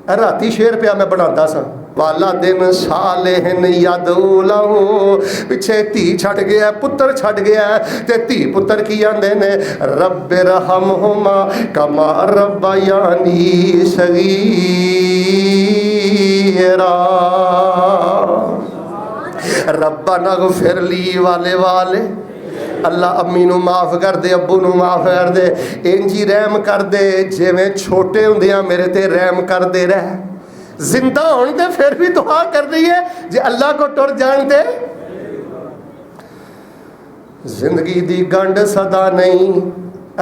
राती शेर पिया मैं बनाता सा, वाला दिन सालेहन यादू लहू, पिछे धी छड़ गया पुत्र छड़ गया, ते धी पुत्र की आंदे ने रब्बे रहमहुमा कमा रब्बयानी सगीरा, रब्बना गफिर ली वाले वाले, अल्लाह अम्मी नू माफ़ कर दे, अब्बू नू माफ़ कर दे, इंजी रहम कर दे जिवें छोटे हुंदियां मेरे ते रहम करदे रह। जिंदा होने ते फिर भी दुआ कर रही है, जे अल्लाह को टुर जान ते जिंदगी दी गंढ सदा नहीं।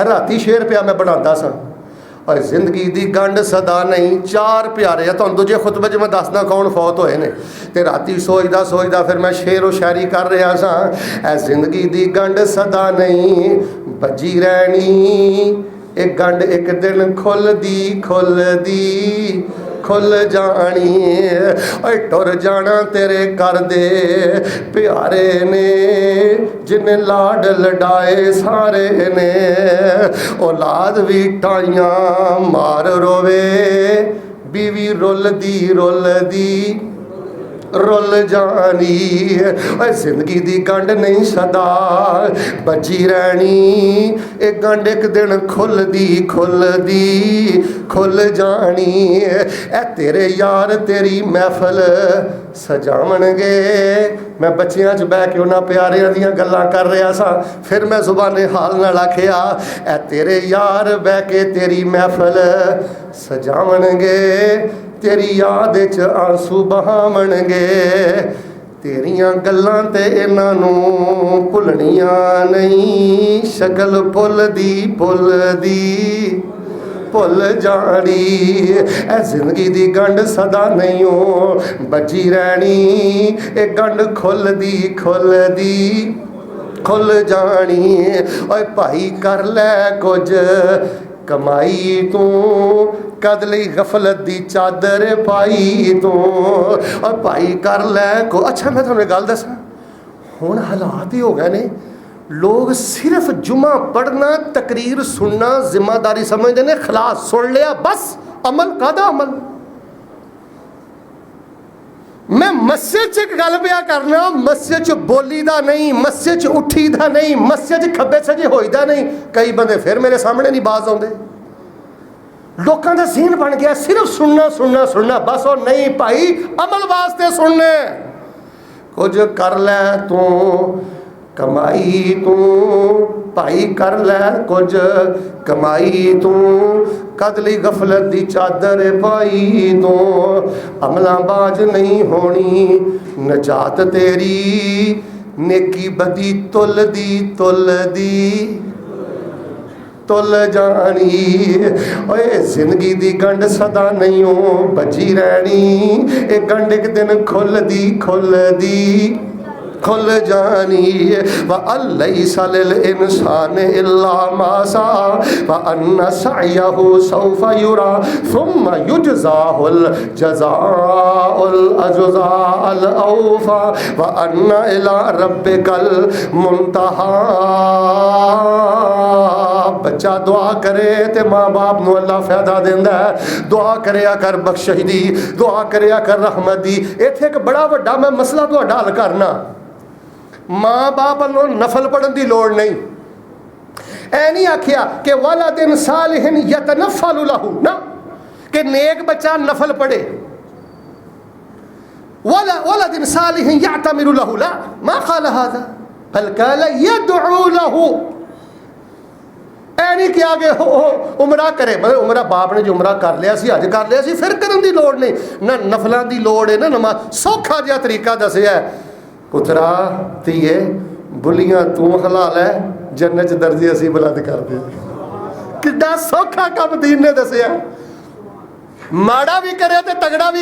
राती शेर पिया मैं बनाता सा, और जिंदगी दी गंढ सदा नहीं। चार प्यारे है, तुहानू दूजे खुतबे च मैं दसदा कौन फौत होए ने, ते राती सोचदा सोचदा फिर मैं शेरो शायरी कर रहा सा। ऐ जिंदगी दी गंढ सदा नहीं बजी रहनी, एक गंढ एक दिन खुलदी खुलदी खुल जानी, ओए टुर जाना तेरे कर दे प्यारे ने, जिन्हें लाड लडाए सारे ने, औलाद भी टाइयां मार रोवे, बीवी रुलदी रुलदी रुल जानी। जिंदगी दी गंढ नहीं सदा बची रहनी, एक गंढ एक दिन खुलदी खुलदी खुल जानी। ए तेरे यार तेरी महफल सजावणगे। मैं बच्चियां च बह के उन्हां प्यारियां दियां गल्लां कर रहा सा, फिर मैं जुबाने हाल नाल आखिया ए तेरे यार बह के तेरी महफल सजावणगे, तेरी याद च आंसू बहावणगे, तेरियां गल्लां ते इन्हां नू भुलणियां नहीं, शक्ल भुलदी भुलदी भुल जानी। ए जिंदगी दी गंढ सदा नहीं हो बची रहनी, ए गंढ खुलदी खुलदी खुल जानी। ओए भाई कर लै कुछ कमाई तू, कद लई गफलत दी चादर पाई तू, और भाई कर लै को। अच्छा मैं तुहानू गल दसां, हुण हालात ही हो गए ने, लोग सिर्फ जुमा पढ़ना तकरीर सुनना जिम्मेदारी समझते हैं, खलास सुन लिया बस, अमल कादा अमल। मैं मस्जिद च गल पिया करना, मस्जिद च बोली दा नहीं, मस्जिद च उठी दा नहीं, मस्जिद च खब्बे सजे होई दा नहीं। कई बंदे फिर मेरे सामने नहीं बाज आउंदे, लोगों का सीन बन गया सिर्फ सुनना सुनना सुनना बस। और नहीं भाई, अमल वास्ते सुनने, कुछ कर लै तू कमाई तू, भाई कर लै कुछ कमाई तू, कद लई गफलत दी चादर पाई तू, अमलां बाज नहीं होनी नजात तेरी, नेकी बदी तुल दी तुल जानी। ओए जिंदगी दी गंढ सदा नहीं हो बची रहनी, एक गंढ एक दिन खुलदी खुलदी खुल जानी। व अलैसा लिल इंसान इल्ला मा सा व अन्ना सअयहु सौफा युरा सुम्मा युजज़ाहुल जज़ाउल अज़्ज़ाअल औफा व अन्ना इला रब्बिकल मुंतहा। बच्चा दुआ करे तो माँ बाप नू अल्लाह फायदा देंदा है। दुआ करया कर बख्शिश दी, दुआ करया कर रहमत दी। इत्थे एक बड़ा वड्डा मैं मसला तुहाडा हल करना, माँ बाप वालों नफल पढ़न की लोड़ नहीं। ऐ नहीं आखिया कि वाला दिन सालिहिन यतनफ़लु लहू ना, कि नेक बच्चा नफल पढ़े, वाला दिन सालिहिन यअतमिरु लहू ला मा क़ाल हाज़ा बल क़ाल यदउ लहू। ऐ नहीं किया कि उमरा करे, मतलब उमरा बाप ने जो उमरा कर लिया सी अज कर लिया सी, फिर करन की लोड़ नहीं ना, नफलों की लोड़ है ना नमाज। सौखा जिहा तरीका दसिया, पुत्रा धीए बुलियां तू हलाल है, जन्नत च दर्जे असी बुलंद कर दे। कितना सौखा काम दीन ने दसिया, माड़ा भी करे तो तगड़ा भी करे।